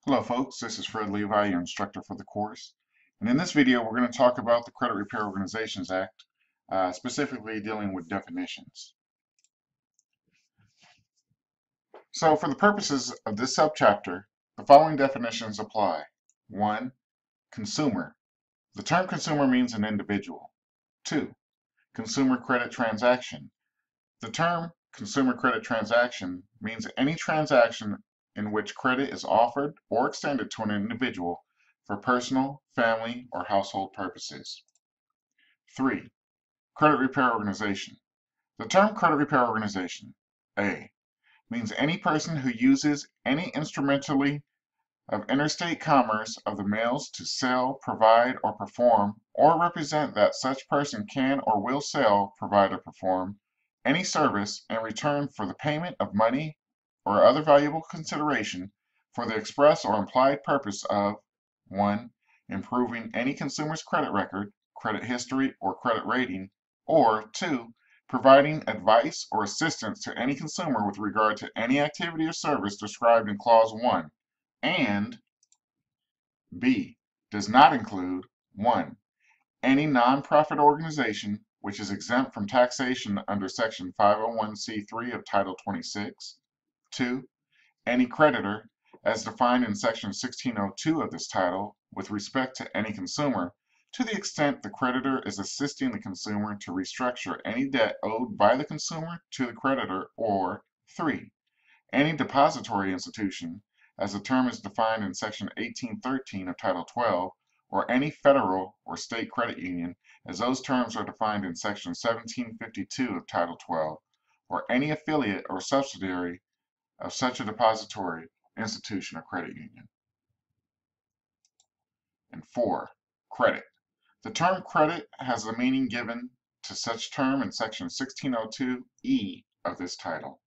Hello folks, this is Fred Levi, your instructor for the course. And in this video we're going to talk about the Credit Repair Organizations Act, specifically dealing with definitions. So for the purposes of this subchapter, the following definitions apply. 1. Consumer. The term consumer means an individual. 2. Consumer credit transaction. The term consumer credit transaction means any transaction in which credit is offered or extended to an individual for personal, family, or household purposes. 3. Credit repair organization. The term credit repair organization, A, means any person who uses any instrumentally of interstate commerce of the mails to sell, provide, or perform, or represent that such person can or will sell, provide, or perform any service in return for the payment of money or other valuable consideration for the express or implied purpose of 1. Improving any consumer's credit record, credit history, or credit rating, or 2. Providing advice or assistance to any consumer with regard to any activity or service described in Clause 1, and B. Does not include 1. Any nonprofit organization which is exempt from taxation under Section 501c3 of Title 26. 2. Any creditor, as defined in Section 1602 of this title, with respect to any consumer, to the extent the creditor is assisting the consumer to restructure any debt owed by the consumer to the creditor, or 3. Any depository institution, as the term is defined in Section 1813 of Title 12, or any federal or state credit union, as those terms are defined in Section 1752 of Title 12, or any affiliate or subsidiary of such a depository institution or credit union. And 4. Credit. The term credit has the meaning given to such term in Section 1602E of this title.